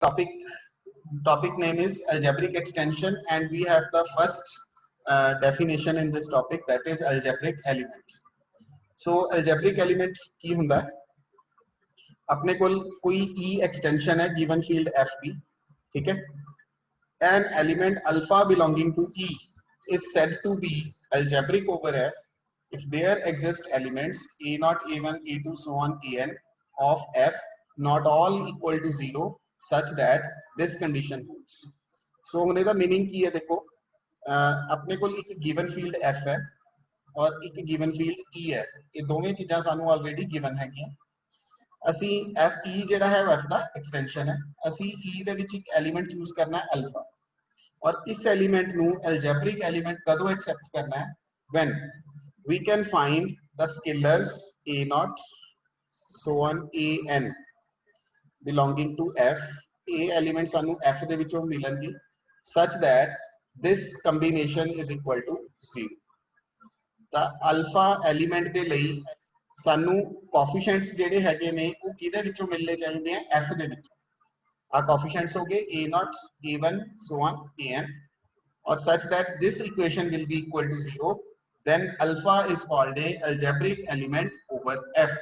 topic topic name is algebraic extension, and we have the first definition in this topic, that is algebraic element. So algebraic element की हुंदा है अपने कोई e extension है given field fb, ठीक है. An element alpha belonging to E is said to be algebraic over F if there exist elements A0, A1, A2, so on An of F not all equal to 0 such that this condition holds. So होने का meaning की है देखो, अपने को एक given field F है और एक given field E है, ये दोवें चीज़ां सानू already given है कि ਅਸੀਂ F E ਜਿਹੜਾ है F ਦਾ extension है, ਅਸੀਂ E ਦੇ ਵਿੱਚ ਇੱਕ element choose करना है alpha. और इस एलिमेंट नु अलजेब्रिक एलिमेंट कदों एक्सेप्ट करना है when we can find the scalars a0 so on an belonging to f. a element सानू f ਦੇ ਵਿੱਚੋਂ ਮਿਲਣਗੇ such that this combination is equal to 0. ਤਾਂ ਅਲਫਾ ਐਲੀਮੈਂਟ ਦੇ ਲਈ ਸਾਨੂੰ ਕੋਐਫੀਸ਼ੀਐਂਟਸ ਜਿਹੜੇ ਹੈਗੇ ਨੇ ਉਹ ਕਿਹਦੇ ਵਿੱਚੋਂ ਮਿਲਨੇ ਚਾਹੀਦੇ ਆ f ਦੇ ਵਿੱਚੋਂ. Our coefficients हो गए a0, a1, so on an, or such that this equation will be equal to 0. Then alpha is called a algebraic element over f.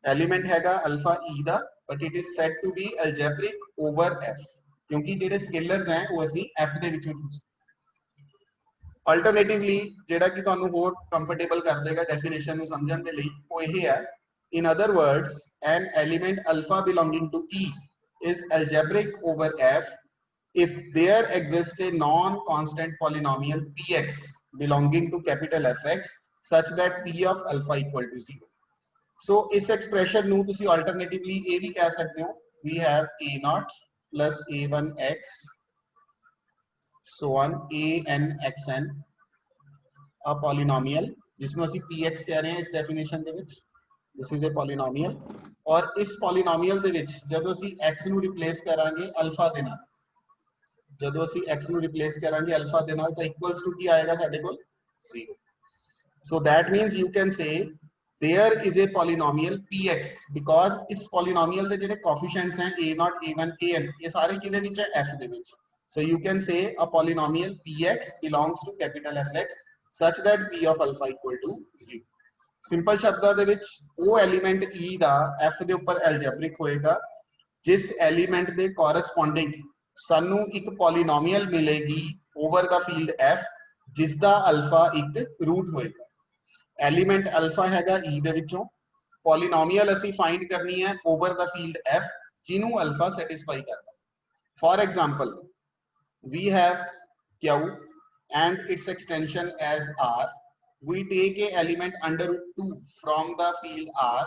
Element हैगा alpha e दा, but it is said to be algebraic over f. क्योंकि जेडे scalars हैं वो असी f दे विचों choose. Alternatively जेड़ा कि तुहानू होर comfortable कर देगा definition नू समझण दे लई वो यही है. In other words, an element alpha belonging to E is algebraic over f if there exists a non-constant polynomial px belonging to capital Fx such that p of alpha equal to 0. So इस expression नू तुसी alternatively ये भी कह सकते हो, we have a0 plus a1x so on an xn a polynomial जिसमें ਅਸੀਂ px कह रहे हैं इस definition ਦੇ ਵਿੱਚ. This is a polynomial. और इस polynomial ਦੇ ਵਿੱਚ ਜਦੋਂ ਅਸੀਂ x ਨੂੰ replace ਕਰਾਂਗੇ alpha ਦੇ ਨਾਲ, ਜਦੋਂ ਅਸੀਂ x ਨੂੰ replace ਕਰਾਂਗੇ alpha ਦੇ ਨਾਲ ਤਾਂ equals to ਕੀ ਆਏਗਾ ਸਾਡੇ ਕੋਲ 0. So that means you can say there is a polynomial px because इस polynomial ਦੇ ਜਿਹੜੇ coefficients हैं a0, a1, an ये सारे किहदे ਵਿੱਚ है f ਦੇ ਵਿੱਚ. So you can say a polynomial px belongs to capital Fx such that p of alpha equal to 0. Simple शब्दां दे विच वो एलिमेंट E दा F दे उपर एल्जेब्रिक होएगा जिस एलिमेंट दे कॉरस्पॉन्डिंग सानू एक पॉलीनोमियल मिलेगी ओवर द फील्ड F जिसदा अल्फा एक रूट होएगा. एलिमेंट अल्फा हैगा E दे विचों, पॉलीनोमियल असी फाइंड करनी है ओवर द फील्ड F जिनू अल्फा सैटिस्फाई करदा. For example we have Q and its extension as R. We take a element under root 2 from the field R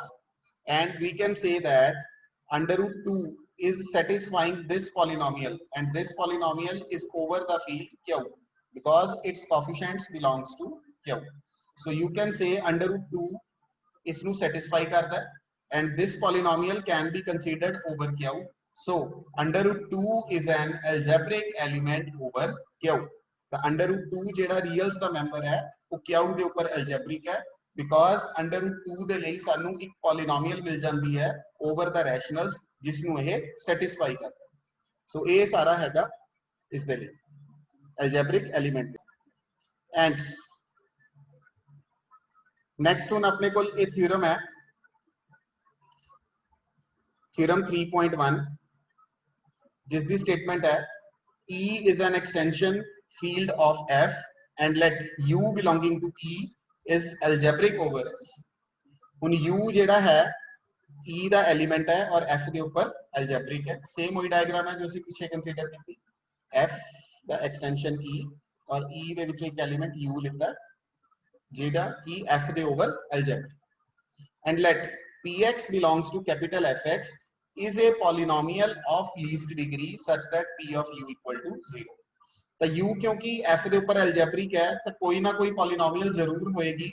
and we can say that under root 2 is satisfying this polynomial and this polynomial is over the field Q because its coefficients belongs to Q. So you can say under root 2 इसनु satisfy करता है and this polynomial can be considered over Q. So under root 2 is an algebraic element over Q. The under root 2 जेड़ा reals दा member है वो Q दे ऊपर algebraic है because under root 2 दे ਲਈ सानू एक polynomial मिल जाती है over the rationals जिसनु ये satisfy करता है. So ये सारा हैगा इस दे ਲਈ algebraic element. And next one अपने कोल ये theorem है, theorem 3.1 जिसदी statement है E is an extension field of F and let U belonging to E is algebraic over F. हुन U जेड़ा है E दा एलिमेंट है और F दे ऊपर algebraic है. सेम वही डायग्राम है जो ਅਸੀਂ ਪਿੱਛੇ कंसीडर ਕੀਤੀ. F दा एक्सटेंशन E और E ਦੇ ਵਿੱਚ ਇੱਕ एलिमेंट U ਲਿੱਤਾ ਜਿਹੜਾ कि F ਦੇ ऊपर algebraic. And let Px belongs to capital Fx is a polynomial of least degree such that P of U equal to 0. तो U क्योंकि F दे ऊपर algebraic है तो कोई ना कोई polynomial जरूर होएगी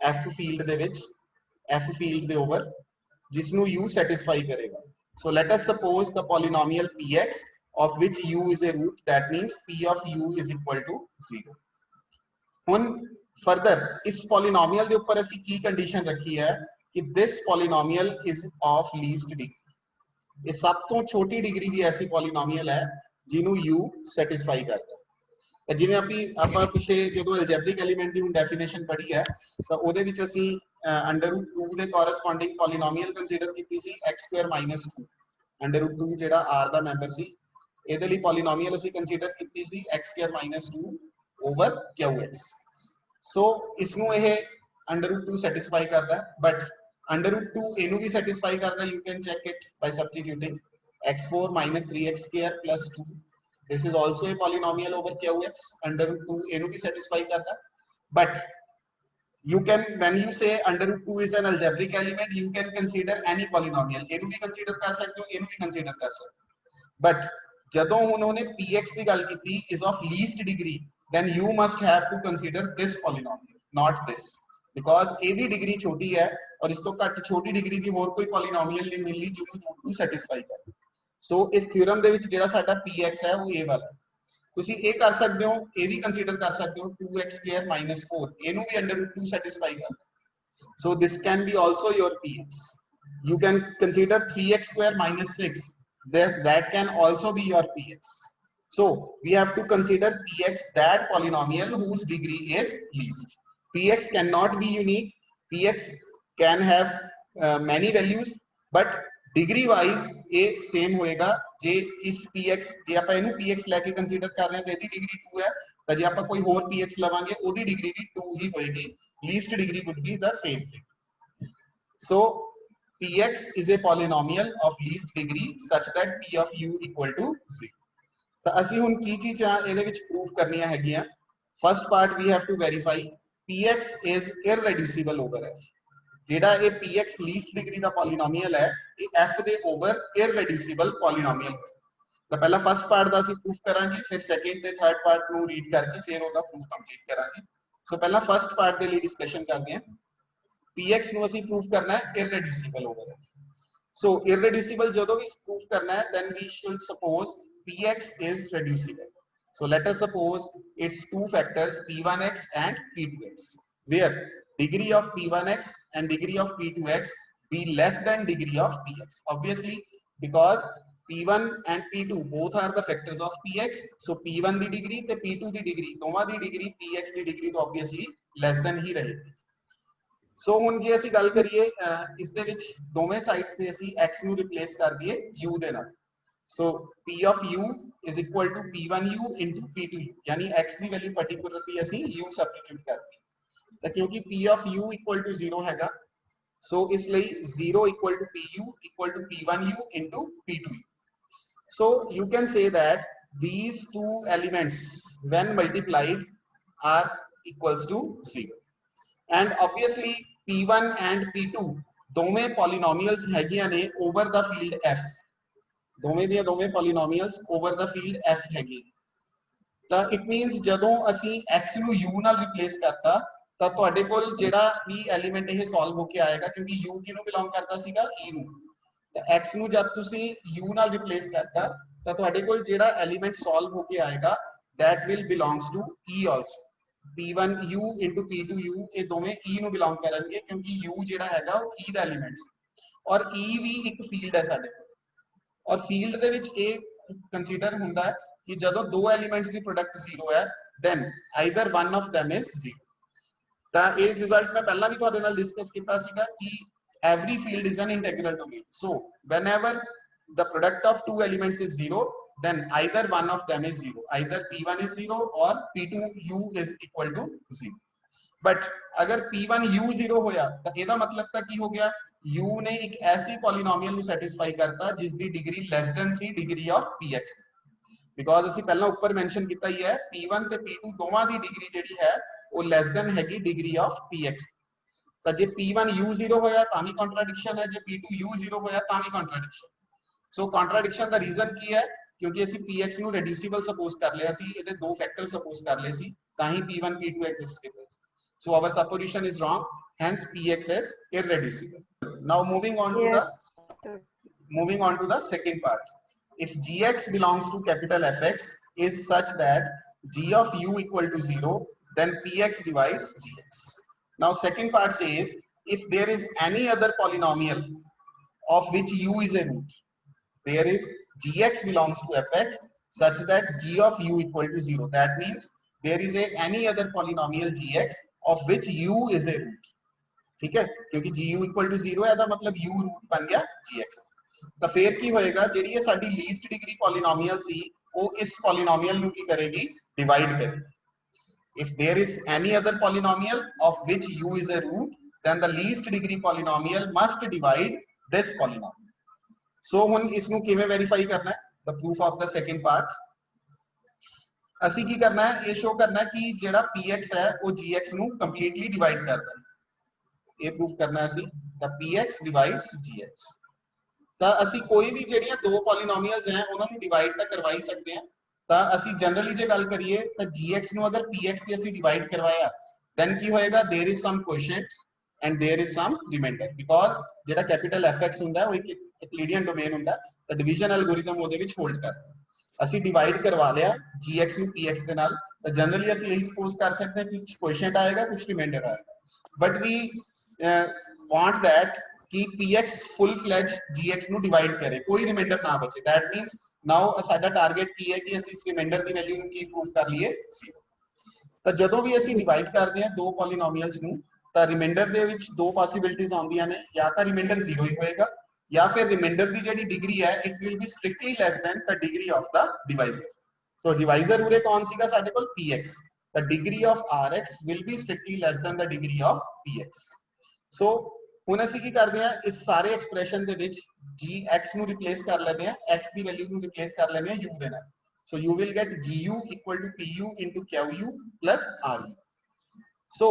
F field दे विच, F field दे over जिसनु U satisfy करेगा. So let us suppose the polynomial Px of which U is a root, that means P of U is equal to 0. हुन further इस polynomial दे ऊपर असी की condition रखी है कि this polynomial is of least degree. ये सब तो छोटी डिग्री की ऐसी पॉलीनोमियल है जिन्हों u सैटिस्फाई करता है। जिवें ਆਪਾਂ ਪਿਛੇ ਜਦੋਂ ਐਲਜੈਬਰਿਕ ਐਲੀਮੈਂਟ ਦੀ ਹੁਣ ਡੈਫੀਨੇਸ਼ਨ ਪੜ੍ਹੀ ਹੈ ਤਾਂ ਉਹਦੇ ਵਿੱਚ ਅਸੀਂ √2 ਦੇ ਕੋਰਸਪੋਂਡਿੰਗ ਪੋਲੀਨੋਮੀਅਲ ਕੰਸੀਡਰ ਕੀਤੀ ਸੀ x² - 2 √2 ਜਿਹੜਾ r ਦਾ ਮੈਂਬਰ ਸੀ ਇਹਦੇ ਲਈ ਪੋਲੀਨੋਮੀਅਲ ਅਸੀਂ ਕੰਸੀਡਰ ਕੀਤੀ ਸੀ x² - 2 ਓਵਰ qx। ਸੋ ਇਸ ਨੂੰ ਇਹ √2 ਸੈਟੀਸਫਾਈ ਕਰਦਾ ਬਟ √2 ਇਹਨੂੰ ਵੀ ਸੈਟੀਸਫਾਈ ਕਰਦਾ। You can check it by substituting x4 - 3x² + 2 this is also a polynomial over qx √2 ਇਹਨੂੰ ਵੀ ਸੈਟੀਸਫਾਈ ਕਰਦਾ but you can when you say √2 is an algebraic element you can consider any polynomial ਇਹਨੂੰ ਵੀ consider ਕਰ ਸਕਦੇ ਹੋ ਇਹਨੂੰ ਵੀ consider ਕਰ ਸਕਦੇ ਹੋ but ਜਦੋਂ ਉਹਨੇ px ਦੀ ਗੱਲ ਕੀਤੀ is of least degree then you must have to consider this polynomial not this because ਇਹਦੀ ਡਿਗਰੀ ਛੋਟੀ ਹੈ ਔਰ ਇਸ ਤੋਂ ਘੱਟ ਛੋਟੀ ਡਿਗਰੀ ਦੀ ਹੋਰ ਕੋਈ ਪੋਲੀਨੋਮੀਅਲ ਨਹੀਂ ਮਿਲਣੀ ਜਿਹਨੂੰ √2 ਸੈਟੀਸਫਾਈ ਕਰੇ। ਸੋ ਇਸ ਥਿਊਰਮ ਦੇ ਵਿੱਚ ਜਿਹੜਾ ਸਾਡਾ px ਹੈ ਉਹ ਇਹ ਵਾਲਾ ਤੁਸੀਂ ਇਹ ਕਰ ਸਕਦੇ ਹੋ ਇਹ ਵੀ ਕੰਸੀਡਰ ਕਰ ਸਕਦੇ ਹੋ 2x² - 4 ਇਹਨੂੰ ਵੀ √2 ਸੈਟੀਸਫਾਈ ਕਰਦਾ। ਸੋ this can be also your px। you can consider 3x² - 6 that can also be your px। so we have to consider px that polynomial whose degree is least। px cannot be unique, px can have many values but degree wise ये same होएगा जे इस px जे आप ਇਹਨੂੰ px लेके consider कर रहे हैं तो ਇਹਦੀ डिग्री 2 है तो जे आप कोई और px लवांगे ਉਹਦੀ डिग्री भी 2 ही होएगी least degree would be the same thing। so px is a polynomial of least degree such that p of u equal to 0। ਤਾਂ ਅਸੀਂ ਹੁਣ ਕੀ ਚੀਜ਼ਾਂ ਇਹਦੇ ਵਿੱਚ ਪ੍ਰੂਫ ਕਰਨੀਆਂ ਹੈਗੀਆਂ। First part we have to verify px is irreducible over f। ਜਿਹੜਾ ਇਹ px ਲੀਸਟ ਡਿਗਰੀ ਦਾ ਪੋਲੀਨੋਮੀਅਲ ਹੈ ਇਹ f ਦੇ ਓਵਰ ਇਰਰਿਡਿਊਸਿਬਲ ਪੋਲੀਨੋਮੀਅਲ ਹੈ। ਤਾਂ ਪਹਿਲਾਂ ਫਸਟ ਪਾਰਟ ਦਾ ਅਸੀਂ ਪ੍ਰੂਫ ਕਰਾਂਗੇ ਫਿਰ ਸੈਕੰਡ ਤੇ ਥਰਡ ਪਾਰਟ ਨੂੰ ਰੀਡ ਕਰਕੇ ਫਿਰ ਉਹਦਾ ਪ੍ਰੂਫ ਕੰਪਲੀਟ ਕਰਾਂਗੇ। ਸੋ ਪਹਿਲਾਂ ਫਸਟ ਪਾਰਟ ਦੇ ਲਈ ਡਿਸਕਸ਼ਨ ਕਰਦੇ ਹਾਂ। px ਨੂੰ ਅਸੀਂ ਪ੍ਰੂਫ ਕਰਨਾ ਹੈ ਇਰਰਿਡਿਊਸਿਬਲ ਓਵਰ f। ਸੋ ਇਰਰਿਡਿਊਸਿਬਲ ਜਦੋਂ ਵੀ ਪ੍ਰੂਫ ਕਰਨਾ ਹੈ then we should suppose px is reducible। so let us suppose its two factors p1x and p2x where degree of p1x and degree of p2x be less than degree of px obviously because p1 and p2 both are the factors of px। so p1 the degree ਤੇ p2 ਦੀ degree ਦੋਵਾਂ ਦੀ degree px ਦੀ degree ਤੋਂ obviously less than ਹੀ ਰਹੇਗੀ। ਸੋ ਹੁਣ ਜੇ ਅਸੀਂ ਗੱਲ ਕਰੀਏ ਇਸ ਦੇ ਵਿੱਚ ਦੋਵੇਂ ਸਾਈਡਸ ਤੇ ਅਸੀਂ x ਨੂੰ ਰਿਪਲੇਸ ਕਰ ਦਈਏ u ਦੇ ਨਾਲ। ਸੋ p of u is equal to p1u into p2u यानी x ਦੀ ਵੈਲਿਊ ਪਾਰਟਿਕੂਲਰਲੀ ਅਸੀਂ u ਸਬਸਟੀਟਿਊਟ ਕਰਤੀ ਤਾਂ ਕਿਉਂਕਿ p of u equal to 0 ਹੈਗਾ ਸੋ ਇਸ ਲਈ 0 equal to pu equal to p1u into p2u। so you can say that these two elements when multiplied are equals to 0 and obviously p1 and p2 ਦੋਵੇਂ polynomials ਹੈਗੀਆਂ ਨੇ over the field f। ਦੋਵੇਂ ਦੀਆਂ ਦੋਵੇਂ polynomials over the field f ਹੈਗੀ ਤਾਂ it means ਜਦੋਂ ਅਸੀਂ x ਨੂੰ u ਨਾਲ ਰਿਪਲੇਸ ਕਰਤਾ ਤਾਂ ਤੁਹਾਡੇ ਕੋਲ ਜਿਹੜਾ ਵੀ ਐਲੀਮੈਂਟ ਇਹ ਸੋਲਵ ਹੋ ਕੇ ਆਏਗਾ ਕਿਉਂਕਿ u ਕਿਹਨੂੰ ਬਿਲੋਂਗ ਕਰਦਾ ਸੀਗਾ e ਨੂੰ ਤਾਂ x ਨੂੰ ਜਦ ਤੁਸੀਂ u ਨਾਲ ਰਿਪਲੇਸ ਕਰਤਾ ਤਾਂ ਤੁਹਾਡੇ ਕੋਲ ਜਿਹੜਾ ਐਲੀਮੈਂਟ ਸੋਲਵ ਹੋ ਕੇ ਆਏਗਾ that will belongs to e also। p1u into p2u ਇਹ ਦੋਵੇਂ e ਨੂੰ ਬਿਲੋਂਗ ਕਰਨਗੇ ਕਿਉਂਕਿ u ਜਿਹੜਾ ਹੈਗਾ ਉਹ e ਦਾ ਐਲੀਮੈਂਟ ਸੀ ਔਰ e ਵੀ ਇੱਕ ਫੀਲਡ ਹੈ ਸਾਡੇ ਕੋਲ ਔਰ ਫੀਲਡ ਦੇ ਵਿੱਚ ਇਹ ਕੰਸੀਡਰ ਹੁੰਦਾ ਹੈ ਕਿ ਜਦੋਂ ਦੋ ਐਲੀਮੈਂਟਸ ਦੀ ਪ੍ਰੋਡਕਟ 0 ਹੈ then either one of them is 0। ਤਾਂ ਇਹ ਰਿਜ਼ਲਟ ਮੈਂ ਪਹਿਲਾਂ ਵੀ ਤੁਹਾਡੇ ਨਾਲ ਡਿਸਕਸ ਕੀਤਾ ਸੀਗਾ ਕਿ every field is an integral domain। so whenever the product of two elements is 0 then either one of them is 0 either p1 is 0 or p2u is equal to 0। but अगर p1u 0 ਹੋਇਆ ਤਾਂ ਇਹਦਾ ਮਤਲਬ ਤਾਂ ਕੀ ਹੋ ਗਿਆ u ਨੇ ਇੱਕ ਐਸੀ ਪੋਲੀਨੋਮੀਅਲ ਨੂੰ ਸੈਟੀਸਫਾਈ ਕਰਤਾ ਜਿਸ ਦੀ degree less than C degree of px because ਅਸੀਂ ਪਹਿਲਾਂ ਉੱਪਰ ਮੈਂਸ਼ਨ ਕੀਤਾ ਹੀ ਹੈ p1 ਤੇ p2 ਦੋਵਾਂ ਦੀ ਡਿਗਰੀ ਜਿਹੜੀ ਹੈ ਉਹ ਲੈਸ ਦੈਨ ਹੈਗੀ ਡਿਗਰੀ ਆਫ px। ਤਾਂ ਜੇ p1 u0 ਹੋਇਆ ਤਾਂ ਵੀ ਕੰਟਰਡਿਕਸ਼ਨ ਹੈ ਜੇ p2 u0 ਹੋਇਆ ਤਾਂ ਵੀ ਕੰਟਰਡਿਕਸ਼ਨ। ਸੋ ਕੰਟਰਡਿਕਸ਼ਨ ਦਾ ਰੀਜ਼ਨ ਕੀ ਹੈ ਕਿਉਂਕਿ ਅਸੀਂ px ਨੂੰ ਰੈਡਿਊਸਿਬਲ ਸਪੋਜ਼ ਕਰ ਲਿਆ ਸੀ ਇਹਦੇ ਦੋ ਫੈਕਟਰ ਸਪੋਜ਼ ਕਰ ਲਏ ਸੀ ਤਾਂ ਹੀ p1 p2 ਐਗਜ਼ਿਸਟ ਕਰਦੇ ਸੀ। so our supposition is wrong hence px is irreducible। now moving on to the second part। if gx belongs to capital fx is such that g of u equal to 0 then px divides gx। now second part says if there is any other polynomial of which u is a root there is gx belongs to fx such that g of u equal to 0. That means there is a any other polynomial gx of which u is a root. ठीक है, क्योंकि gu equal to 0 है, मतलब u root बन गया gx। तो फिर की होएगा, ਜਿਹੜੀ ਇਹ ਸਾਡੀ लीस्ट डिग्री पॉलीनोमियल सी वो इस पॉलीनोमियल ਨੂੰ ਕੀ करेगी, डिवाइड करेगी। if there is any other polynomial of which u is a root, then the least degree polynomial must divide this polynomial. So ਹੁਣ ਇਸ ਨੂੰ ਕਿਵੇਂ ਵੈਰੀਫਾਈ ਕਰਨਾ ਹੈ, the proof of the second part। ਅਸੀਂ ਕੀ ਕਰਨਾ ਹੈ, ਇਹ ਸ਼ੋ ਕਰਨਾ ਹੈ ਕਿ ਜਿਹੜਾ px ਹੈ ਉਹ gx ਨੂੰ ਕੰਪਲੀਟਲੀ ਡਿਵਾਈਡ ਕਰਦਾ ਹੈ। ਇਹ ਪ੍ਰੂਫ ਕਰਨਾ ਹੈ ਅਸੀਂ, the px divides gx। ਤਾਂ ਅਸੀਂ ਕੋਈ ਵੀ ਜਿਹੜੀਆਂ ਦੋ ਪੋਲੀਨੋਮੀਅਲਸ ਹੈ ਉਹਨਾਂ ਨੂੰ ਡਿਵਾਈਡ ਤਾਂ ਕਰਵਾ ਹੀ ਸਕਦੇ ਹਾਂ। ਤਾਂ ਅਸੀਂ ਜਨਰਲੀ ਜੇ ਗੱਲ ਕਰੀਏ ਤਾਂ gx ਨੂੰ ਅਗਰ px ਦੀ ਅਸੀਂ ਡਿਵਾਈਡ ਕਰਵਾਇਆ, then ਕੀ ਹੋਏਗਾ, there is some quotient and there is some remainder, because ਜਿਹੜਾ ਕੈਪੀਟਲ fx ਹੁੰਦਾ ਉਹ ਇੱਕ ਇਕਲੀਡੀਅਨ ਡੋਮੇਨ ਹੁੰਦਾ, ਤਾਂ ਡਿਵੀਜ਼ਨ ਐਲਗੋਰਿਥਮ ਉਹਦੇ ਵਿੱਚ ਹੋਲਡ ਕਰਦਾ। ਅਸੀਂ ਡਿਵਾਈਡ ਕਰਵਾ ਲਿਆ gx ਨੂੰ px ਦੇ ਨਾਲ, ਤਾਂ ਜਨਰਲੀ ਅਸੀਂ ਇਹੀ ਸਪੋਜ਼ ਕਰ ਸਕਦੇ ਹਾਂ ਕਿ ਕੁਝ ਕੁਐਸ਼ੀਐਂਟ ਆਏਗਾ, ਕੁਝ ਰਿਮਾਈਂਡਰ ਆਏਗਾ। ਬਟ ਵੀ ਵਾਂਟ दैट कि px फुल फ्लैज gx ਨੂੰ ਡਿਵਾਈਡ ਕਰੇ, ਕੋਈ ਰਿਮਾਈਂਡਰ ਨਾ ਬਚੇ। दैट मींस ਨਾਓ ਸਾਡਾ ਟਾਰਗੇਟ ਕੀ ਹੈ ਕਿ ਅਸੀਂ ਇਸ ਰਿਮਾਈਂਡਰ ਦੀ ਵੈਲਿਊ ਨੂੰ ਕੀ ਪ੍ਰੂਵ ਕਰ ਲਈਏ, 0। ਤਾਂ ਜਦੋਂ ਵੀ ਅਸੀਂ ਡਿਵਾਈਡ ਕਰਦੇ ਹਾਂ ਦੋ ਪੋਲੀਨੋਮੀਅਲਸ ਨੂੰ, ਤਾਂ ਰਿਮਾਈਂਡਰ ਦੇ ਵਿੱਚ ਦੋ ਪੋਸਿਬਿਲਿਟੀਆਂ ਆਉਂਦੀਆਂ ਨੇ, ਜਾਂ ਤਾਂ ਰਿਮਾਈਂਡਰ 0 ਹੀ ਹੋਏਗਾ, ਜਾਂ ਫਿਰ ਰਿਮਾਈਂਡਰ ਦੀ ਜਿਹੜੀ ਡਿਗਰੀ ਹੈ it will be strictly less than the degree of ਦਾ ਡਿਵਾਈਜ਼ਰ। ਸੋ ਡਿਵਾਈਜ਼ਰ ਉਰੇ ਕੌਣ ਸੀਗਾ ਸਾਡੇ ਕੋਲ, px, the degree of rx will be strictly less than the degree of px। so ਹੁਣ ਅਸੀਂ ਕੀ ਕਰਦੇ ਹਾਂ, ਇਸ ਸਾਰੇ ਐਕਸਪ੍ਰੈਸ਼ਨ ਦੇ ਵਿੱਚ gx ਨੂੰ ਰਿਪਲੇਸ ਕਰ ਲੈਂਦੇ ਹਾਂ, x ਦੀ ਵੈਲਿਊ ਨੂੰ ਰਿਪਲੇਸ ਕਰ ਲੈਂਦੇ ਹਾਂ u ਦੇ ਨਾਲ। so you will get gu equal to pu into qu plus ru। so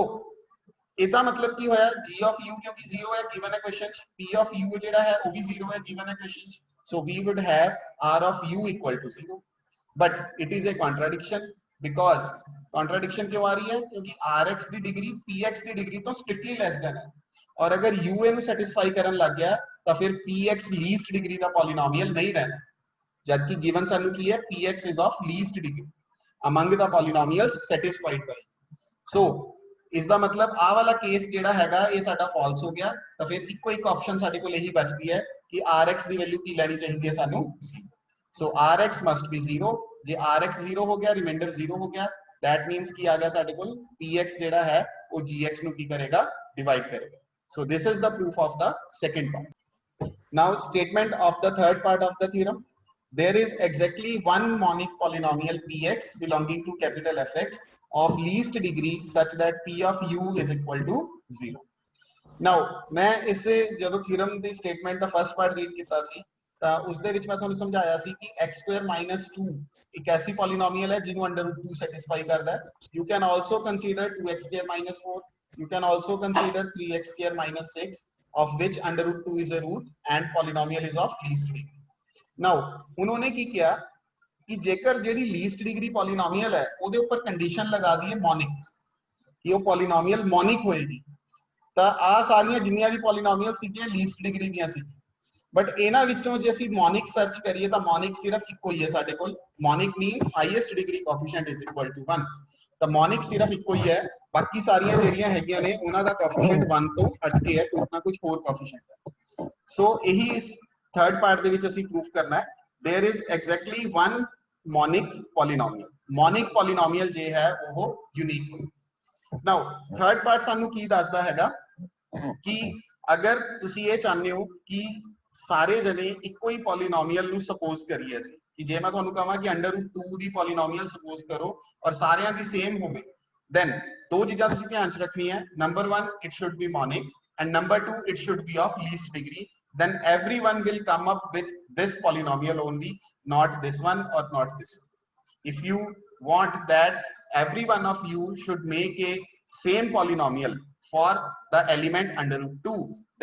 ਇਹਦਾ ਮਤਲਬ ਕੀ ਹੋਇਆ, g of u ਕਿਉਂਕਿ 0 ਹੈ given ਹੈ क्वेश्चन, p of u ਜਿਹੜਾ ਹੈ ਉਹ ਵੀ 0 ਹੈ given ਹੈ question. so we would have r of u equal to 0, but it is a contradiction, because contradiction क्यों आ रही है, क्योंकि rx ਦੀ डिग्री px ਦੀ डिग्री ਤੋਂ strictly less than है, और अगर u ਨੂੰ ਸੈਟੀਸਫਾਈ ਕਰਨ ਲੱਗ ਗਿਆ ਤਾਂ ਫਿਰ px ਲੀਸਟ ਡਿਗਰੀ ਦਾ ਪੋਲੀਨੋਮੀਅਲ ਨਹੀਂ ਰਹਿਣਾ, ਜਦਕਿ ਗਿਵਨ ਸਾਨੂੰ ਕੀ ਹੈ, px is of least degree among the polynomials satisfied by। so ਇਸ ਦਾ ਮਤਲਬ ਆ ਵਾਲਾ ਕੇਸ ਜਿਹੜਾ ਹੈਗਾ ਇਹ ਸਾਡਾ ਫਾਲਸ ਹੋ ਗਿਆ, ਤਾਂ ਫਿਰ ਇੱਕੋ ਇੱਕ ਆਪਸ਼ਨ ਸਾਡੇ ਕੋਲ ਇਹੀ ਬਚਦੀ ਹੈ ਕਿ rx ਦੀ ਵੈਲਿਊ ਕੀ ਲੈਣੀ ਚਾਹੀਦੀ ਹੈ ਸਾਨੂੰ, 0। so rx must be 0। ਜੇ rx 0 ਹੋ ਗਿਆ, ਰਿਮਾਈਂਡਰ 0 ਹੋ ਗਿਆ, that means ਕੀ ਆ ਗਿਆ ਸਾਡੇ ਕੋਲ, px ਜਿਹੜਾ ਹੈ ਉਹ gx ਨੂੰ ਕੀ ਕਰੇਗਾ, ਡਿਵਾਈਡ ਕਰੇਗਾ। so this is the proof of the second part। now statement of the third part of the theorem, there is exactly one monic polynomial px belonging to capital Fx of least degree such that p of u is equal to 0। now मैं इसे ਜਦੋਂ theorem ਦੀ statement ਦਾ first part read ਕੀਤਾ ਸੀ ਤਾਂ ਉਸ ਦੇ ਵਿੱਚ ਮੈਂ ਤੁਹਾਨੂੰ ਸਮਝਾਇਆ ਸੀ ਕਿ x² - 2 ਇੱਕ ਐਸੀ ਪੋਲੀਨੋਮੀਅਲ ਹੈ ਜਿਹਨੂੰ √2 ਸੈਟੀਸਫਾਈ ਕਰਦਾ ਹੈ। you can also consider 2x² - 4, you can also consider 3x² - 6 of which √2 is a root and polynomial is of least degree। now उन्होंने की किया कि जेकर ਜਿਹੜੀ लीस्ट डिग्री पॉलीनोमियल है ਉਹਦੇ ਉੱਪਰ ਕੰਡੀਸ਼ਨ ਲਗਾ ਦਈਏ ਮੋਨਿਕ, ਕਿ ਉਹ ਪੋਲੀਨੋਮੀਅਲ ਮੋਨਿਕ ਹੋਏਗੀ, ਤਾਂ ਆ ਸਾਰੀਆਂ ਜਿੰਨੀਆਂ ਵੀ ਪੋਲੀਨੋਮੀਅਲ ਸੀਗੀਆਂ ਲੀਸਟ ਡਿਗਰੀ ਦੀਆਂ ਸੀ। ਬਟ ਇਹਨਾਂ ਵਿੱਚੋਂ ਜੇ ਅਸੀਂ ਮੋਨਿਕ ਸਰਚ ਕਰੀਏ ਤਾਂ ਮੋਨਿਕ ਸਿਰਫ ਇੱਕੋ ਹੀ ਹੈ ਸਾਡੇ ਕੋਲ, monic means highest degree coefficient is equal to 1। ਤਾਂ ਮੋਨਿਕ ਸਿਰਫ ਇੱਕੋ ਹੀ ਹੈ, ਬਾਕੀ ਸਾਰੀਆਂ ਜਿਹੜੀਆਂ ਹੈਗੀਆਂ ਨੇ ਉਹਨਾਂ ਦਾ ਕੋਐਫੀਸ਼ੀਐਂਟ 1 ਤੋਂ ਹਟ ਕੇ ਹੈ, ਕੁਝ ਨਾ ਕੁਝ ਹੋਰ ਕੋਐਫੀਸ਼ੀਐਂਟ ਹੈ। ਸੋ ਇਹੀ ਇਸ ਥਰਡ ਪਾਰਟ ਦੇ ਵਿੱਚ ਅਸੀਂ ਪ੍ਰੂਫ ਕਰਨਾ ਹੈ, there is exactly one monic polynomial. Monic polynomial जे है वो यूनिक है। नाउ थर्ड पार्ट सानू की दसदा हैगा कि अगर तुसी ये चाहते हो कि सारे जने इको ही पॉलीनोमियल नु सपोज करिए ਅਸੀਂ कि जे मैं ਤੁਹਾਨੂੰ ਕਹਾਂ कि √2 ਦੀ पॉलीनोमियल सपोज करो और ਸਾਰਿਆਂ ਦੀ सेम ਹੋਵੇ, then दो चीजें ਤੁਸੀਂ ਧਿਆਨ ਚ ਰੱਖਣੀਆਂ, number 1 it should be monic and number 2 it should be of least degree। then everyone will come up with this polynomial only, not this one or not this one। if you want that every one of you should make a same polynomial for the element √2,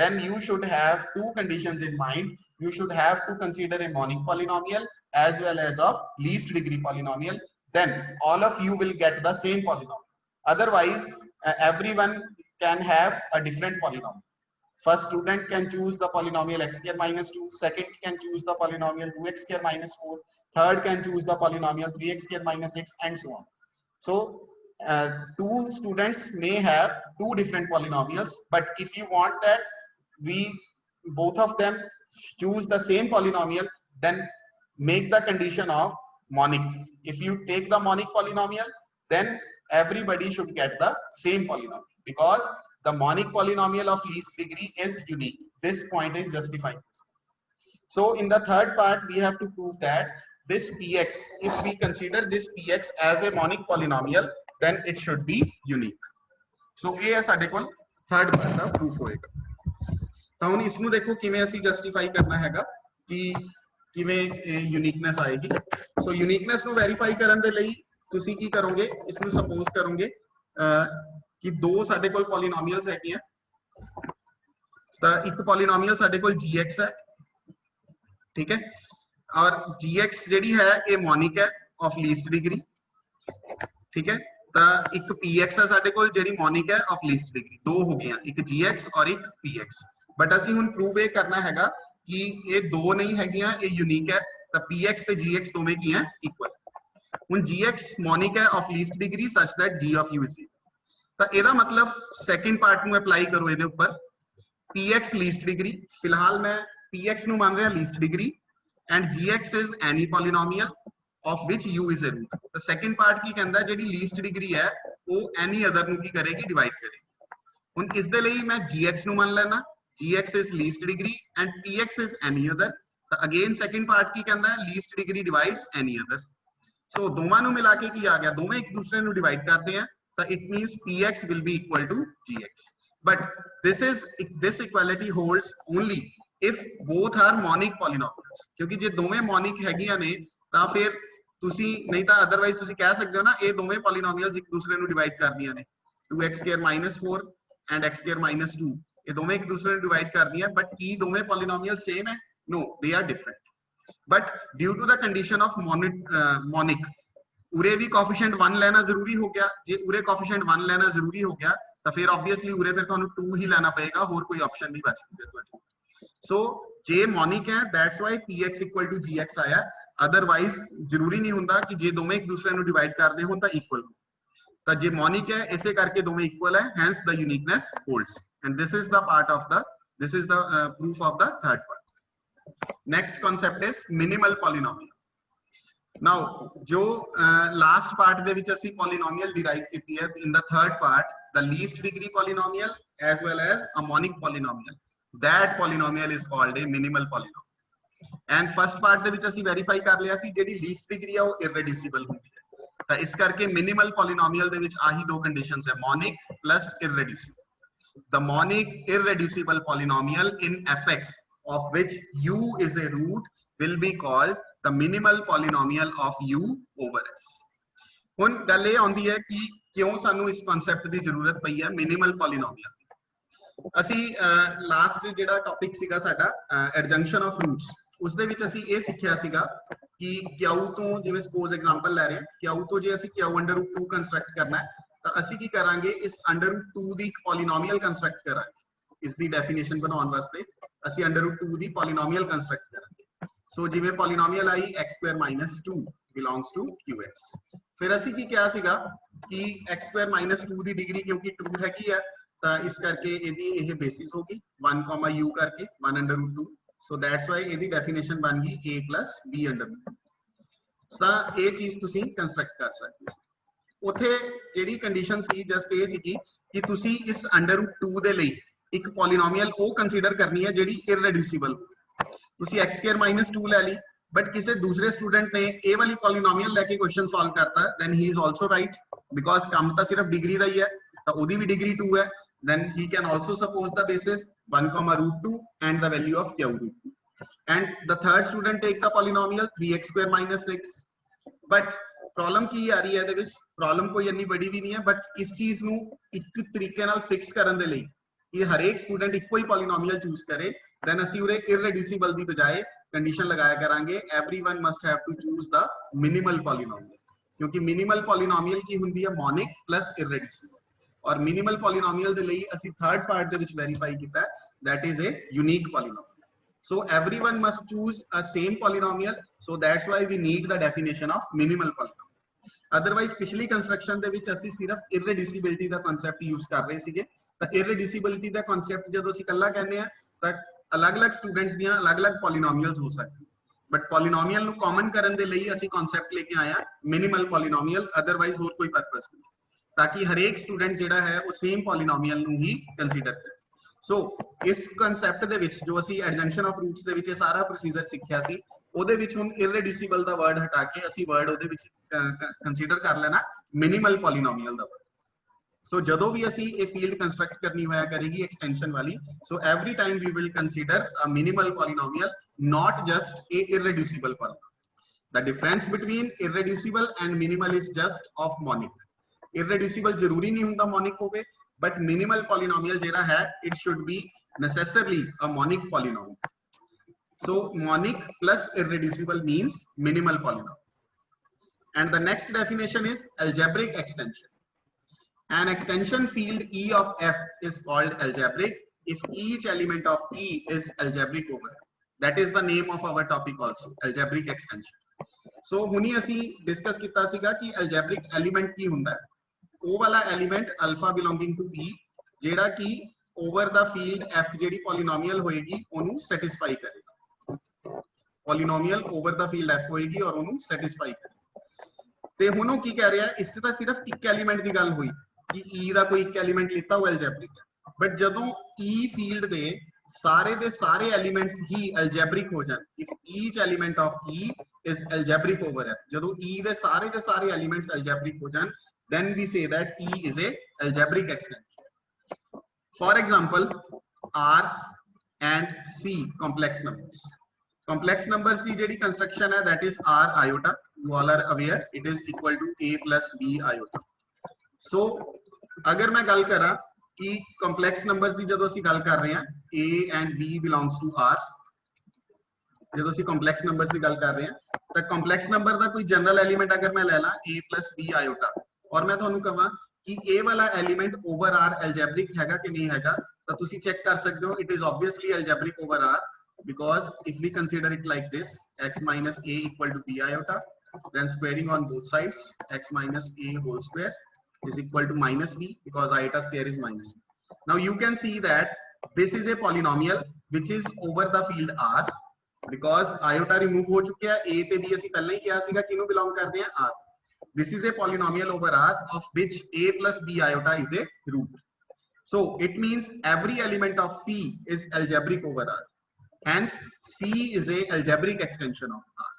then you should have two conditions in mind। you should have to consider a monic polynomial as well as of least degree polynomial, then all of you will get the same polynomial। otherwise everyone can have a different polynomial। first student can choose the polynomial x² - 2, second can choose the polynomial 2x² - 4, third can choose the polynomial 3x² - 6, and so on। so two students may have two different polynomials, but if you want that we both of them choose the same polynomial, then make the condition of monic. If you take the monic polynomial, then everybody should get the same polynomial, because the monic polynomial of least degree is unique. This point is justifying this. So in the third part, we have to prove that this px, if we consider this px as a monic polynomial, then it should be unique. So ये है साडे कोल third part ਦਾ proof होएगा। ਤਾਂ ਹੁਣ ਇਸ ਨੂੰ ਦੇਖੋ ਕਿਵੇਂ ਅਸੀਂ ਜਸਟੀਫਾਈ ਕਰਨਾ ਹੈਗਾ ਕਿ ਕਿਵੇਂ ਯੂਨੀਕਨੈਸ ਆਏਗੀ। ਸੋ ਯੂਨੀਕਨੈਸ ਨੂੰ ਵੈਰੀਫਾਈ ਕਰਨ ਦੇ ਲਈ ਤੁਸੀਂ ਕੀ ਕਰੋਗੇ, ਇਸ ਨੂੰ ਸਪੋਜ਼ ਕਰੋਗੇ ਕਿ ਦੋ ਸਾਡੇ ਕੋਲ ਪੋਲੀਨੋਮੀਅਲਸ ਹੈਗੇ ਆ। ਤਾਂ ਇੱਕ ਪੋਲੀਨੋਮੀਅਲ ਸਾਡੇ ਕੋਲ gx ਹੈ, ठीक है, और gx ਜਿਹੜੀ ਹੈ ਇਹ ਮੋਨਿਕ ਹੈ ਆਫ ਲੀਸਟ ਡਿਗਰੀ, ठीक है। ਤਾਂ ਇੱਕ px ਹੈ ਸਾਡੇ ਕੋਲ ਜਿਹੜੀ ਮੋਨਿਕ ਹੈ ਆਫ ਲੀਸਟ ਡਿਗਰੀ। ਦੋ ਹੋ ਗਈਆਂ, ਇੱਕ gx ਔਰ ਇੱਕ px। ਬਟ ਅਸੀਂ ਹੁਣ ਪ੍ਰੂਵ ਇਹ ਕਰਨਾ ਹੈਗਾ ਕਿ ਇਹ ਦੋ ਨਹੀਂ ਹੈਗੀਆਂ, ਇਹ ਯੂਨੀਕ ਹੈ। ਤਾਂ px ਤੇ gx ਦੋਵੇਂ ਕੀ ਹੈ, ਇਕੁਅਲ। ਹੁਣ gx ਮੋਨਿਕ ਹੈ ਆਫ ਲੀਸਟ ਡਿਗਰੀ ਸੱਚ that g of u is 0। ਤਾਂ ਇਹਦਾ ਮਤਲਬ ਸੈਕਿੰਡ ਪਾਰਟ ਨੂੰ ਅਪਲਾਈ ਕਰੋ ਇਹਦੇ ਉੱਪਰ, px ਲੀਸਟ ਡਿਗਰੀ, ਫਿਲਹਾਲ ਮੈਂ px ਨੂੰ ਮੰਨ ਰਿਹਾ least degree, and gx is any polynomial of which u is a root। the second part ਕੀ ਕਹਿੰਦਾ, ਜਿਹੜੀ ਲੀਸਟ ਡਿਗਰੀ ਹੈ ਉਹ any other ਨੂੰ ਕੀ ਕਰੇਗੀ, ਡਿਵਾਈਡ ਕਰੇਗੀ। ਹੁਣ ਇਸ ਦੇ ਲਈ ਮੈਂ gx ਨੂੰ ਮੰਨ ਲੈਣਾ, gx is least degree and px is any other। ਤਾਂ ਅਗੇਨ ਸੈਕਿੰਡ ਪਾਰਟ ਕੀ ਕਹਿੰਦਾ, ਲੀਸਟ ਡਿਗਰੀ ਡਿਵਾਈਡਸ any other। ਸੋ ਦੋਵਾਂ ਨੂੰ ਮਿਲਾ ਕੇ ਕੀ ਆ ਗਿਆ, ਦੋਵੇਂ ਇੱਕ ਦੂਸਰੇ ਨੂੰ ਡਿਵਾਈਡ ਕਰਦੇ ਆ, ਤਾਂ it means px will be equal to gx। but this equality holds only if both are monic polynomials। क्योंकि जे दोवें monic हैगियां ने ਤਾਂ ਫਿਰ ਤੁਸੀਂ नहीं ਤਾਂ अदरवाइज ਤੁਸੀਂ ਕਹਿ ਸਕਦੇ ਹੋ ਨਾ ਇਹ ਦੋਵੇਂ polynomials ਇੱਕ ਦੂਸਰੇ ਨੂੰ ਡਿਵਾਈਡ ਕਰਦੀਆਂ ਨੇ, 2x² - 4 and x² - 2 ਇਹ ਦੋਵੇਂ ਇੱਕ ਦੂਸਰੇ ਨੂੰ ਡਿਵਾਈਡ ਕਰਦੀਆਂ, ਬਟ ਕੀ ਦੋਵੇਂ polynomial ਸੇਮ ਹੈ? no, they are different। but due to the condition of monic ਉਰੇ ਵੀ ਕੋਐਫੀਸ਼ੀਐਂਟ 1 ਲੈਣਾ ਜ਼ਰੂਰੀ ਹੋ ਗਿਆ। ਜੇ ਉਰੇ ਕੋਐਫੀਸ਼ੀਐਂਟ 1 ਲੈਣਾ ਜ਼ਰੂਰੀ ਹੋ ਗਿਆ ਤਾਂ ਫਿਰ ਆਬਵੀਅਸਲੀ ਉਰੇ ਫਿਰ ਤੁਹਾਨੂੰ 2 ਹੀ ਲੈਣਾ ਪਏਗਾ, ਹੋਰ ਕੋਈ ਆਪਸ਼ਨ ਨਹੀਂ ਬਚਦੀ ਫਿਰ ਤੁਹਾਡੀ। सो जे मॉनिक है that's why px equal to gx आया। अदरवाइज जरूरी नहीं हुंदा कि जे दोवें एक दूसरे नु डिवाइड करदे होण तां इक्वल हो। तां जे मॉनिक है इसे करके दोवें इक्वल है, hence the uniqueness holds. And this is the part of the proof of the third part। next concept is minimal polynomial। now जो last part ਦੇ ਵਿੱਚ ਅਸੀਂ polynomial derive ਕੀਤੀ ਹੈ, in the third part the least degree polynomial as well as a monic polynomial, that polynomial is called a minimal polynomial। and first part ਦੇ ਵਿੱਚ ਅਸੀਂ verify ਕਰ ਲਿਆ ਸੀ ਜਿਹੜੀ ਲੀਸਟ ਡਿਗਰੀ ਆ ਉਹ irreducible ਹੁੰਦੀ ਹੈ। ਤਾਂ ਇਸ ਕਰਕੇ minimal polynomial ਦੇ ਵਿੱਚ ਆਹੀ ਦੋ ਕੰਡੀਸ਼ਨਸ ਹੈ, monic plus irreducible। the monic irreducible polynomial in fx of which u is a root will be called the minimal polynomial of u over f। ਹੁਣ ਗੱਲ ਇਹ ਆਉਂਦੀ ਹੈ ਕਿ ਕਿਉਂ ਸਾਨੂੰ ਇਸ ਕਨਸੈਪਟ ਦੀ ਜ਼ਰੂਰਤ ਪਈ ਹੈ minimal polynomial। ਅਸੀਂ ਲਾਸਟ ਜਿਹੜਾ ਟੌਪਿਕ ਸੀਗਾ ਸਾਡਾ ਐਡਜੰਕਸ਼ਨ ਆਫ ਰੂਟਸ, ਉਸ ਦੇ ਵਿੱਚ ਅਸੀਂ ਇਹ ਸਿੱਖਿਆ ਸੀਗਾ ਕਿ ਕਿਊ ਤੋਂ, ਜਿਵੇਂ ਸਪੋਜ਼ ਐਗਜ਼ਾਮਪਲ ਲੈ ਰਹੇ ਹਾਂ, ਕਿਊ ਤੋਂ ਜੇ ਅਸੀਂ ਕਿਊ √2 ਕੰਸਟਰਕਟ ਕਰਨਾ ਹੈ ਤਾਂ ਅਸੀਂ ਕੀ ਕਰਾਂਗੇ, ਇਸ √2 ਦੀ ਇੱਕ ਪੋਲੀਨੋਮੀਅਲ ਕੰਸਟਰਕਟ ਕਰਾਂਗੇ। ਇਸ ਦੀ ਡੈਫੀਨੇਸ਼ਨ ਬਣਾਉਣ ਵਾਸਤੇ ਅਸੀਂ √2 ਦੀ ਪੋਲੀਨੋਮੀਅਲ ਕੰਸਟਰਕਟ ਕਰਾਂਗੇ। ਸੋ ਜਿਵੇਂ polynomial I x² - 2 belongs to qx। ਫਿਰ ਅਸੀਂ ਕੀ ਕਿਹਾ ਸੀਗਾ ਕਿ x² - 2 ਦੀ ਡਿਗਰੀ ਕਿਉਂਕਿ 2 ਹੈਗੀ ਹੈ ਤਾਂ ਇਸ ਕਰਕੇ ਇਹਦੀ ਇਹ ਬੇਸਿਸ ਹੋਗੀ 1, u ਕਰਕੇ 1/√2। ਸੋ ਦੈਟਸ ਵਾਈ ਇਹਦੀ ਡੈਫੀਨੇਸ਼ਨ ਬਣ ਗਈ a + b/√2। ਤਾਂ ਇਹ ਚੀਜ਼ ਤੁਸੀਂ ਕੰਸਟਰਕਟ ਕਰ ਸਕਦੇ ਹੋ। ਉੱਥੇ ਜਿਹੜੀ ਕੰਡੀਸ਼ਨ ਸੀ ਜਸਟ ਇਹ ਸੀ ਕਿ ਤੁਸੀਂ ਇਸ √2 ਦੇ ਲਈ ਇੱਕ ਪੋਲੀਨੋਮੀਅਲ ਉਹ ਕੰਸੀਡਰ ਕਰਨੀ ਹੈ ਜਿਹੜੀ ਇਰਰੀਡਿਊਸੀਬਲ। ਤੁਸੀਂ x² - 2 ਲੈ ਲਈ, ਬਟ ਕਿਸੇ ਦੂਸਰੇ ਸਟੂਡੈਂਟ ਨੇ ਇਹ ਵਾਲੀ ਪੋਲੀਨੋਮੀਅਲ ਲੈ ਕੇ ਕੁਐਸਚਨ ਸੋਲਵ ਕਰਤਾ, then he is also right, because ਕੰਮ ਤਾਂ ਸਿਰਫ ਡਿਗਰੀ ਦਾ ਹੀ ਹੈ, ਤਾਂ ਉਹਦੀ ਵੀ ਡਿਗਰੀ 2 ਹੈ। then he can also suppose the basis 1, and the value of q√2। and the third student take the polynomial 3x² - 6। but problem ਕੀ ਆ ਰਹੀ ਹੈ ਇਹਦੇ ਵਿੱਚ, problem ਕੋਈ ਇੰਨੀ ਵੱਡੀ ਵੀ ਨਹੀਂ ਹੈ, ਬਟ ਇਸ ਚੀਜ਼ ਨੂੰ ਇੱਕ ਤਰੀਕੇ ਨਾਲ ਫਿਕਸ ਕਰਨ ਦੇ ਲਈ ਕਿ ਹਰੇਕ ਸਟੂਡੈਂਟ ਇੱਕੋ ਹੀ ਪੋਲੀਨੋਮੀਅਲ ਚੂਜ਼ ਕਰੇ, then ਅਸੀਂ ਉਰੇ irreducible ਦੀ ਬਜਾਏ ਕੰਡੀਸ਼ਨ ਲਗਾਇਆ ਕਰਾਂਗੇ everyone must have to choose the minimal polynomial। ਕਿਉਂਕਿ minimal polynomial ਕੀ ਹੁੰਦੀ ਹੈ, monic plus irreducible। और minimal polynomial ਦੇ ਲਈ ਅਸੀਂ third part ਦੇ ਵਿੱਚ verify ਕੀਤਾ that is a unique polynomial। so everyone must choose a same polynomial, so that's why we need the definition of minimal polynomial। otherwise ਪਿਛਲੀ construction ਦੇ ਵਿੱਚ ਅਸੀਂ ਸਿਰਫ irreducibility ਦਾ concept use ਕਰ ਰਹੇ ਸੀਗੇ। ਤਾਂ irreducibility ਦਾ concept ਜਦੋਂ ਅਸੀਂ ਇਕੱਲਾ ਕਹਿੰਦੇ ਆ ਤਾਂ ਅਲੱਗ-ਅਲੱਗ ਸਟੂਡੈਂਟਸ ਦੀਆਂ ਅਲੱਗ-ਅਲੱਗ polynomials ਹੋ ਸਕਦੀਆਂ। बट पॉलीनोमियल ਨੂੰ ਕਾਮਨ ਕਰਨ ਦੇ ਲਈ ਅਸੀਂ ਕਨਸੈਪਟ ਲੈ ਕੇ ਆਇਆ ਮਿਨੀਮਲ ਪੋਲੀਨੋਮੀਅਲ, ਅਦਰਵਾਈਜ਼ ਹੋਰ ਕੋਈ ਪਰਪਸ ਨਹੀਂ, ताकि हर एक स्टूडेंट ਜਿਹੜਾ ਹੈ ਉਹ ਸੇਮ ਪੋਲੀਨੋਮੀਅਲ ਨੂੰ ਹੀ ਕੰਸੀਡਰ ਕਰੇ। ਸੋ ਇਸ ਕਨਸੈਪਟ ਦੇ ਵਿੱਚ ਜੋ ਅਸੀਂ ਐਡਜੰਕਸ਼ਨ ਆਫ ਰੂਟਸ ਦੇ ਵਿੱਚ ਇਹ ਸਾਰਾ ਪ੍ਰੋਸੀਜਰ ਸਿੱਖਿਆ ਸੀ, ਉਹਦੇ ਵਿੱਚ ਹੁਣ ਇਰਰੀਡਿਊਸੀਬਲ ਦਾ ਵਰਡ ਹਟਾ ਕੇ ਅਸੀਂ ਵਰਡ ਉਹਦੇ ਵਿੱਚ ਕੰਸੀਡਰ ਕਰ ਲੈਣਾ ਮਿਨੀਮਲ ਪੋਲੀਨੋਮੀਅਲ ਦਾ ਵਰਡ। ਸੋ ਜਦੋਂ ਵੀ ਅਸੀਂ ਇਹ ਫੀਲਡ ਕੰਸਟਰਕਟ ਕਰਨੀ ਹੋਇਆ ਕਰੇਗੀ ਐਕਸਟੈਂਸ਼ਨ ਵਾਲੀ, so every time we will consider a minimal polynomial, not just a irreducible polynomial. The difference between irreducible and minimal is just of monic. Irreducible जरूरी नहीं होता monic होवे, but minimal polynomial जेड़ा है it should be necessarily a monic polynomial. So monic plus irreducible means minimal polynomial. And the next definition is algebraic extension. An extension field E of F is called algebraic if each element of E is algebraic over F. That is the name of our topic also, algebraic extension. So ਹੁਣੀ ਅਸੀਂ discuss ਕੀਤਾ ਸੀਗਾ ਕਿ algebraic element ਕੀ ਹੁੰਦਾ ਹੈ। ਉਹ ਵਾਲਾ element alpha belonging to E ਜਿਹੜਾ ਕਿ over the field F ਜਿਹੜੀ polynomial ਹੋਏਗੀ ਉਹਨੂੰ satisfy ਕਰੇਗਾ। polynomial over the field F ਹੋਏਗੀ ਔਰ ਉਹਨੂੰ satisfy ਕਰੇਗਾ। ਤੇ ਹੁਣ ਉਹ ਕੀ ਕਹਿ ਰਿਹਾ ਹੈ, ਇਸ 'ਚ ਤਾਂ ਸਿਰਫ ਇੱਕ element ਦੀ ਗੱਲ ਹੋਈ ਕਿ E ਦਾ ਕੋਈ ਇੱਕ element ਲਿੱਤਾ ਉਹ algebraic ਹੈ, ਬਟ ਜਦੋਂ E field ਦੇ ਸਾਰੇ elements ही algebraic हो जाए, if each element of E is algebraic over F, ਜਦੋਂ E ਦੇ ਸਾਰੇ elements algebraic हो जाए, then we say that E is a algebraic extension. For example, R and C complex numbers. Complex numbers की JD construction है, that is R iota. You all are aware it is equal to A plus B iota. So अगर मैं गल करा कि complex numbers की जदों ਅਸੀਂ ਗੱਲ ਕਰ ਰਹੇ ਹਾਂ A and B belongs to R, ਜਦੋਂ ਅਸੀਂ complex numbers ਦੀ ਗੱਲ ਕਰ ਰਹੇ ਹਾਂ ਤਾਂ complex number ਦਾ ਕੋਈ general element अगर मैं ले ला A plus B iota और मैं ਤੁਹਾਨੂੰ ਕਹਾਂ ਕਿ ਇਹ ਵਾਲਾ एलिमेंट ओवर R algebraic ਹੈਗਾ ਕਿ ਨਹੀਂ ਹੈਗਾ, ਤਾਂ ਤੁਸੀਂ ਚੈੱਕ ਕਰ ਸਕਦੇ ਹੋ it is obviously algebraic over R, because if we consider it like this, x minus A equal to B iota, then squaring on both sides, x minus A whole square is equal to minus B, because iota square is minus B. Now you can see that this is a polynomial which is over the field R, because iota remove ਹੋ ਚੁੱਕਿਆ, A ਤੇ B ਅਸੀਂ ਪਹਿਲਾਂ ਹੀ ਕਿਹਾ ਸੀਗਾ ਕਿਹਨੂੰ belong ਕਰਦੇ ਆ R. This is a polynomial over R of which A plus B iota is a root. So it means every element of C is algebraic over R. Hence C is a algebraic extension of R.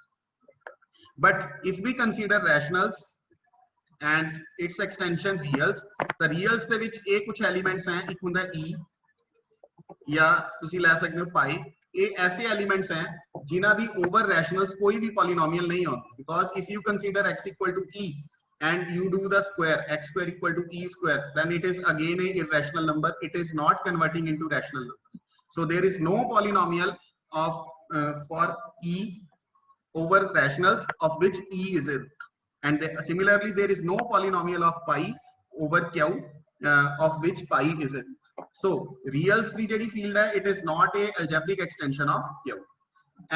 But if we consider rationals and its extension reals, the reals ਦੇ ਵਿੱਚ ਇਹ ਕੁਝ elements हैं, ਇੱਕ ਹੁੰਦਾ E या ਤੁਸੀਂ ਲੈ ਸਕਦੇ ਹੋ pi, ਇਹ ऐसे elements हैं जिन्हां ਦੀ over rationals कोई भी polynomial नहीं होता, because if you consider x equal to E and you do the square, x square equal to E square, then it is again a irrational number, it is not converting into rational number. So there is no polynomial of for E over rationals of which E is a root, and similarly there is no polynomial of pi over Q of which pi is a root. So reals ਦੀ ਜਿਹੜੀ field है, it is not a algebraic extension of Q,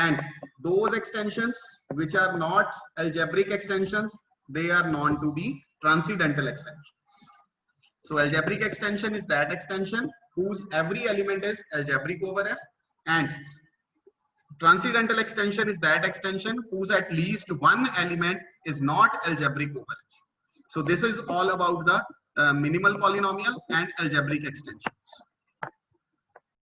and those extensions which are not algebraic extensions, they are known to be transcendental extensions. So algebraic extension is that extension whose every element is algebraic over F, and transcendental extension is that extension whose at least one element is not algebraic over F. So this is all about the minimal polynomial and algebraic extensions.